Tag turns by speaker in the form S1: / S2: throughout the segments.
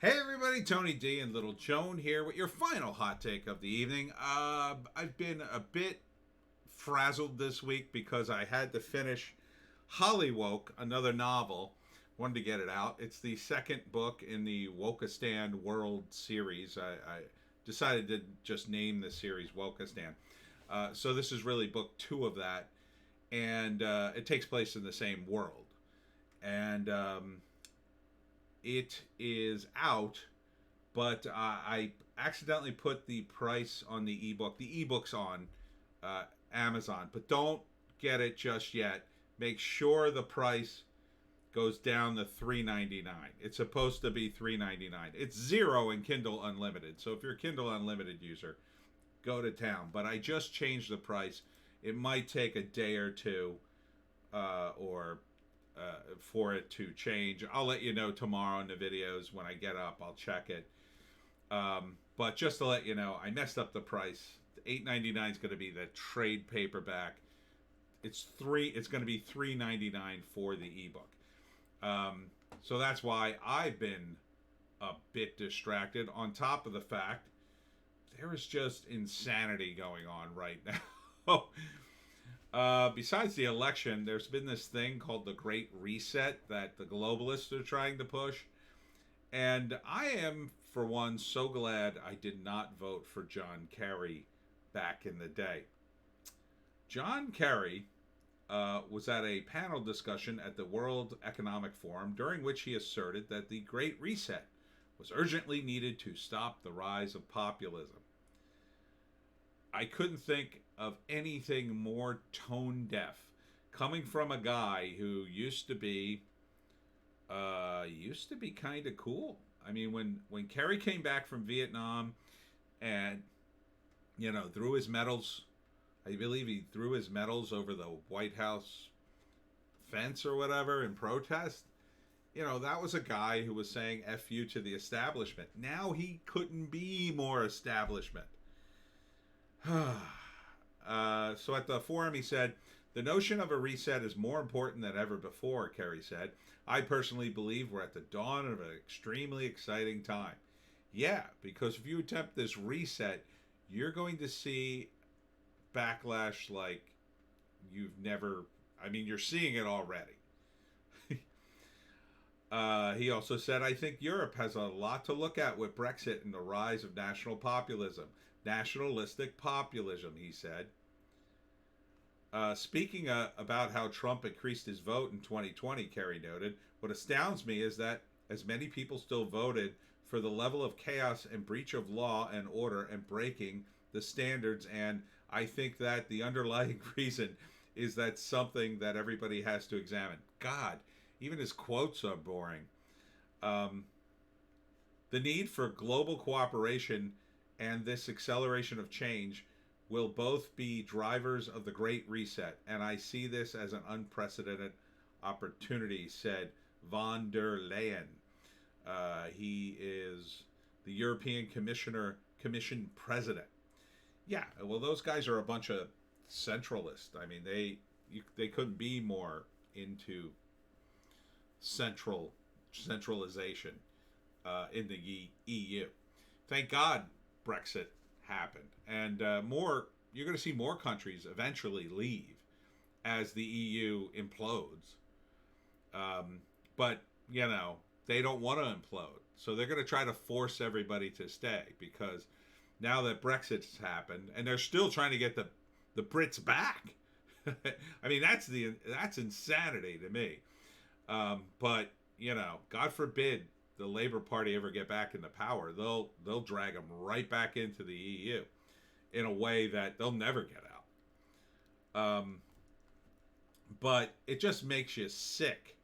S1: Hey everybody, Tony D and Little Joan here with your final hot take of the evening. I've been a bit frazzled this week because I had to finish Hollywoke, another novel. Wanted to get it out. It's the second book in the Wokistan World series. I decided to just name the series Wokistan. So this is really book two of that, and it takes place in the same world. And it is out, but I accidentally put the price on the ebook. The ebook's on Amazon, but don't get it just yet. Make sure the price goes down to $3.99. It's supposed to be $3.99. It's zero in Kindle Unlimited. So if you're a Kindle Unlimited user, go to town. But I just changed the price. It might take a day or two, or for it to change. I'll let you know tomorrow in the videos when I get up. I'll check it. But just to let you know, I messed up the price. $8.99 is going to be the trade paperback. It's going to be $3.99 for the ebook. So that's why I've been a bit distracted. On top of the fact, there is just insanity going on right now. Besides the election, there's been this thing called the Great Reset that the globalists are trying to push. And I am, for one, so glad I did not vote for John Kerry back in the day. John Kerry was at a panel discussion at the World Economic Forum during which he asserted that the Great Reset was urgently needed to stop the rise of populism. I couldn't think of anything more tone deaf coming from a guy who used to be kind of cool. I mean, when Kerry came back from Vietnam and threw his medals, I believe he threw his medals over the White House fence or whatever in protest. That was a guy who was saying F you to the establishment. Now he couldn't be more establishment. So at the forum, he said, the notion of a reset is more important than ever before, Kerry said. I personally believe we're at the dawn of an extremely exciting time. Yeah, because if you attempt this reset, you're going to see backlash like you've never, you're seeing it already. He also said, I think Europe has a lot to look at with Brexit and the rise of national populism. Nationalistic populism, he said. Speaking about how Trump increased his vote in 2020, Kerry noted, what astounds me is that as many people still voted for the level of chaos and breach of law and order and breaking the standards, and I think that the underlying reason is that something that everybody has to examine. God, even his quotes are boring. The need for global cooperation and this acceleration of change will both be drivers of the Great Reset, and I see this as an unprecedented opportunity, said von der Leyen. He is the European Commission president. Yeah, well, those guys are a bunch of centralists. They couldn't be more into centralization in the EU. Thank God Brexit happened, and you're going to see more countries eventually leave as the EU implodes. But they don't want to implode, so they're going to try to force everybody to stay, because now that Brexit's happened, and they're still trying to get the Brits back. That's insanity to me. But God forbid the Labour Party ever get back into power, they'll drag them right back into the EU in a way that they'll never get out. But it just makes you sick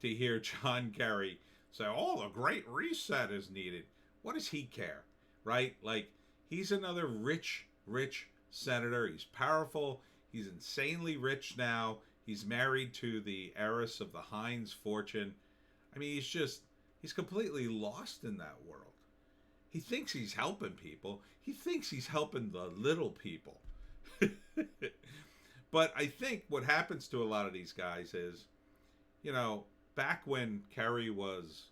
S1: to hear John Kerry say, "Oh, the Great Reset is needed." What does he care, right? Like, he's another rich senator. He's powerful. He's insanely rich now. He's married to the heiress of the Heinz fortune. He's completely lost in that world. He thinks he's helping people. He thinks he's helping the little people. But I think what happens to a lot of these guys is, back when Kerry was,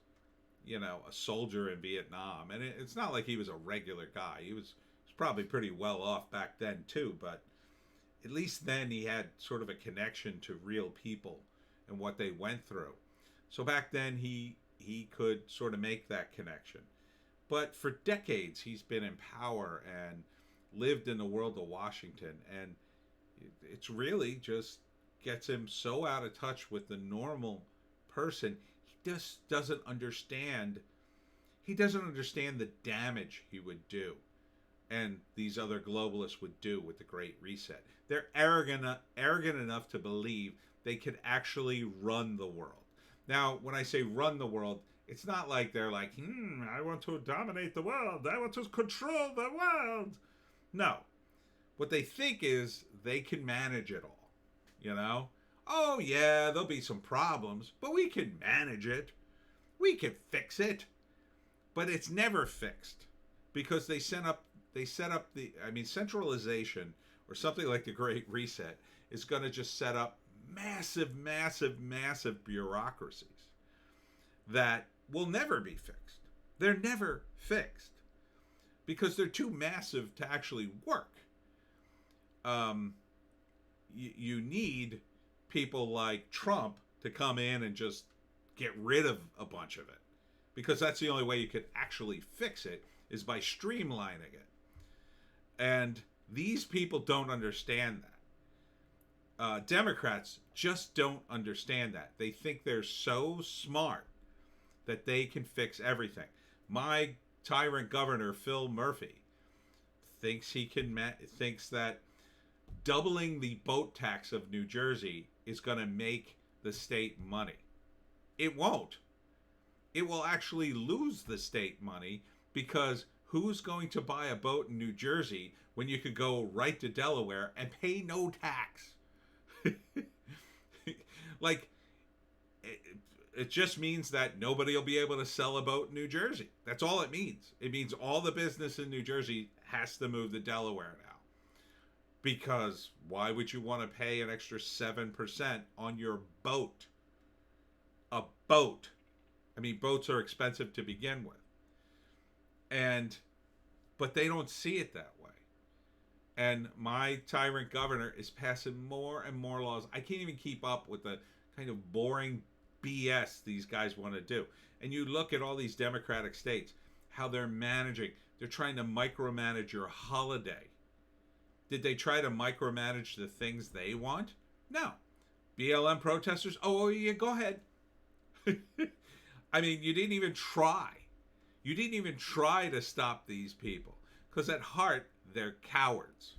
S1: a soldier in Vietnam. And it's not like he was a regular guy. He was probably pretty well off back then too, but at least then he had sort of a connection to real people and what they went through. So back then he could sort of make that connection. But for decades he's been in power and lived in the world of Washington, and it's really just gets him so out of touch with the normal person. He just doesn't understand. He doesn't understand the damage he would do, and these other globalists would do with the Great Reset. They're arrogant enough to believe they could actually run the world. Now, when I say run the world, it's not like they're like, I want to dominate the world. I want to control the world. No. What they think is they can manage it all. You know? Oh, yeah, there'll be some problems, but we can manage it. We can fix it. But it's never fixed because they set up centralization or something like the Great Reset is going to just set up massive, massive, massive bureaucracies that will never be fixed. They're never fixed because they're too massive to actually work. You need people like Trump to come in and just get rid of a bunch of it, because that's the only way you could actually fix it is by streamlining it. And these people don't understand that. Democrats just don't understand that. They think they're so smart that they can fix everything. My tyrant governor, Phil Murphy, thinks thinks that doubling the boat tax of New Jersey is going to make the state money. It won't. It will actually lose the state money, because who's going to buy a boat in New Jersey when you could go right to Delaware and pay no tax? Like, it just means that nobody will be able to sell a boat in New Jersey. That's all it means. It means all the business in New Jersey has to move to Delaware now. Because why would you want to pay an extra 7% on your boat? A boat. I mean, boats are expensive to begin with. But they don't see it that way. And my tyrant governor is passing more and more laws. I can't even keep up with the kind of boring BS these guys want to do. And you look at all these Democratic states, how they're managing. They're trying to micromanage your holiday. Did they try to micromanage the things they want? No. BLM protesters? Oh, yeah, go ahead. I mean, you didn't even try. You didn't even try to stop these people. Because at heart, they're cowards.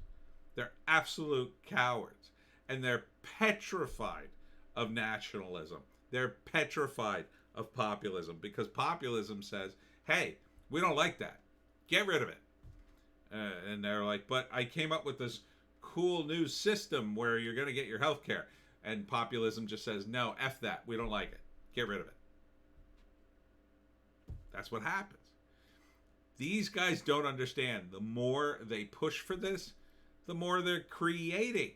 S1: They're absolute cowards. And they're petrified of nationalism. They're petrified of populism. Because populism says, hey, we don't like that. Get rid of it. And they're like, but I came up with this cool new system where you're going to get your health care. And populism just says, no, F that. We don't like it. Get rid of it. That's what happens. These guys don't understand. The more they push for this, the more they're creating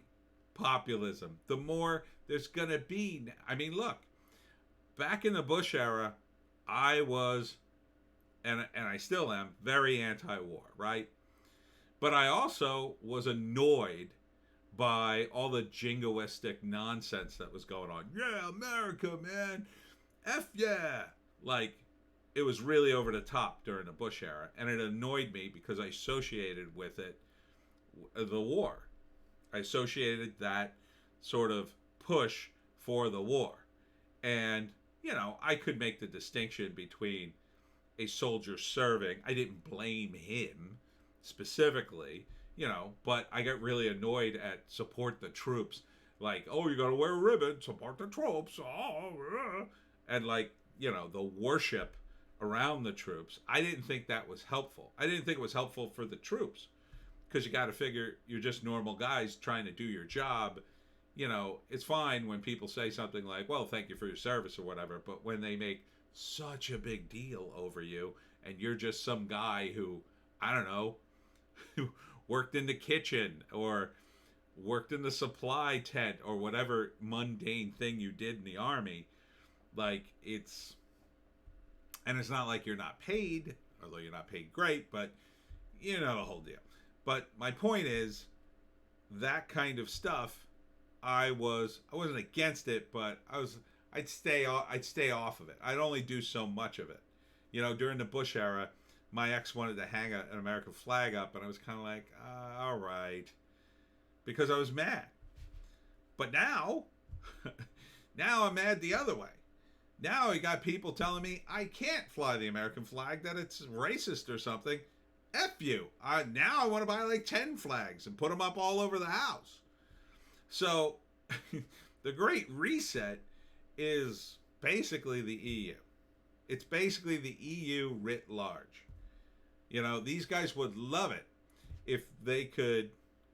S1: populism. The more there's going to be. I mean, look, back in the Bush era, I was, and I still am, very anti-war, right? But I also was annoyed by all the jingoistic nonsense that was going on. Yeah, America, man. F yeah. Like, it was really over the top during the Bush era. And it annoyed me because I associated with it the war. I associated that sort of push for the war. And, I could make the distinction between a soldier serving. I didn't blame him specifically, but I got really annoyed at support the troops. Like, oh, you got to wear a ribbon, support the troops. Oh, and like, the worship around the troops. I didn't think that was helpful. I didn't think it was helpful for the troops, because you got to figure you're just normal guys trying to do your job. It's fine when people say something like, well, thank you for your service or whatever, but when they make such a big deal over you and you're just some guy who, I don't know, who worked in the kitchen or worked in the supply tent or whatever mundane thing you did in the army, like, And it's not like you're not paid, although you're not paid great, but you know the whole deal. But my point is that kind of stuff, I wasn't against it, but I'd stay off of it. I'd only do so much of it. You know, during the Bush era, my ex wanted to hang an American flag up, and I was kind of like, all right, because I was mad. But now, now I'm mad the other way. Now I got people telling me I can't fly the American flag, that it's racist or something. F you. Now I want to buy like 10 flags and put them up all over the house. So the Great Reset is basically the EU. It's basically the EU writ large. You know, these guys would love it if they could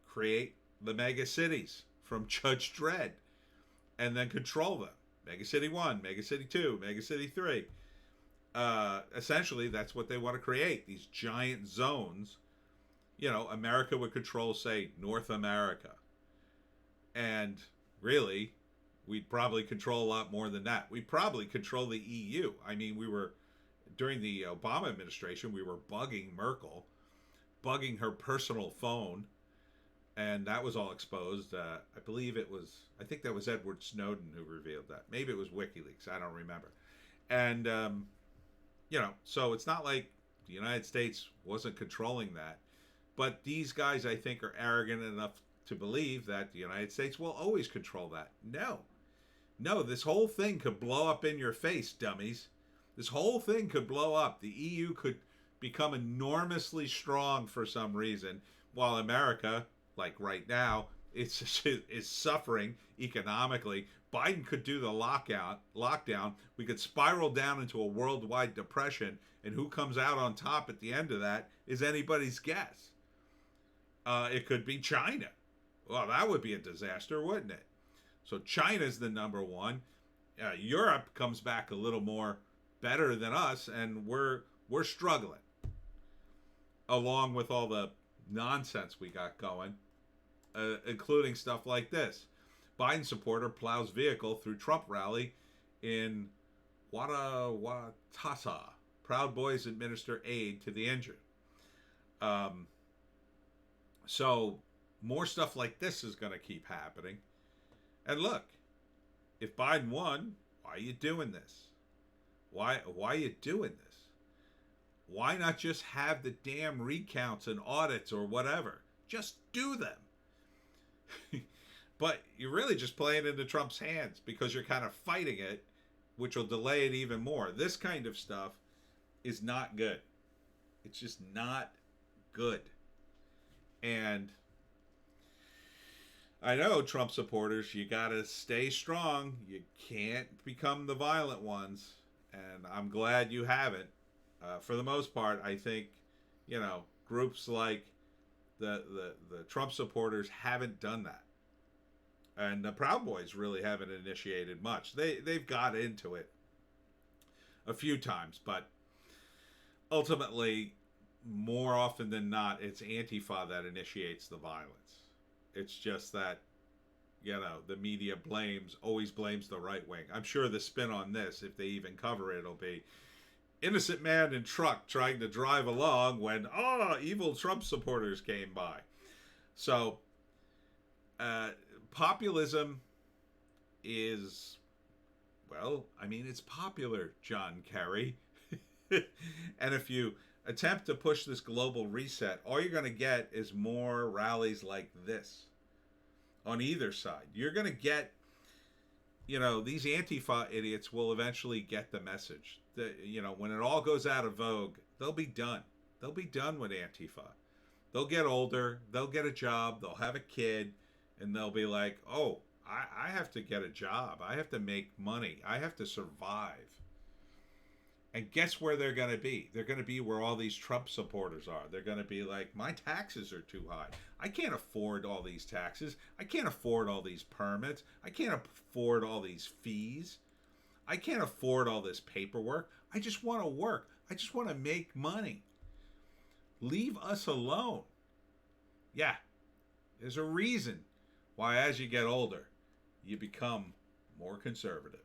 S1: create the mega cities from Judge Dredd and then control them. Mega City 1, Mega City 2, Mega City 3. Essentially, that's what they want to create. These giant zones. You know, America would control, say, North America. And really, we'd probably control a lot more than that. We'd probably control the EU. I mean, during the Obama administration, we were bugging Merkel, bugging her personal phone. And that was all exposed. I think that was Edward Snowden who revealed that. Maybe it was WikiLeaks. I don't remember. And, you know, so it's not like the United States wasn't controlling that. But these guys, I think, are arrogant enough to believe that the United States will always control that. No, this whole thing could blow up in your face, dummies. This whole thing could blow up. The EU could become enormously strong for some reason, while America, like right now, is suffering economically. Biden could do the lockdown. We could spiral down into a worldwide depression, and who comes out on top at the end of that is anybody's guess. It could be China. Well, that would be a disaster, wouldn't it? So China's the number one. Europe comes back a little more better than us, and we're struggling, along with all the nonsense we got going, including stuff like this. Biden supporter plows vehicle through Trump rally in Watasa. Proud Boys administer aid to the injured. So more stuff like this is going to keep happening. And look, if Biden won, why are you doing this? Why are you doing this? Why not just have the damn recounts and audits or whatever? Just do them. But you're really just playing into Trump's hands because you're kind of fighting it, which will delay it even more. This kind of stuff is not good. It's just not good. And I know, Trump supporters, you got to stay strong. You can't become the violent ones. And I'm glad you haven't. For the most part, I think, you know, groups like the Trump supporters haven't done that. And the Proud Boys really haven't initiated much. They've got into it a few times, but ultimately, more often than not, it's Antifa that initiates the violence. It's just that, you know, the media always blames the right wing. I'm sure the spin on this, if they even cover it, will be innocent man in truck trying to drive along when, evil Trump supporters came by. So, populism is, well, I mean, it's popular, John Kerry. And if you attempt to push this global reset, all you're going to get is more rallies like this on either side. You're going to get, you know, these Antifa idiots will eventually get the message. You know, when it all goes out of vogue, they'll be done. They'll be done with Antifa. They'll get older, they'll get a job, they'll have a kid, and they'll be like, oh, I have to get a job. I have to make money. I have to survive. And guess where they're going to be? They're going to be where all these Trump supporters are. They're going to be like, my taxes are too high. I can't afford all these taxes. I can't afford all these permits. I can't afford all these fees. I can't afford all this paperwork. I just want to work. I just want to make money. Leave us alone. Yeah, there's a reason why as you get older, you become more conservative.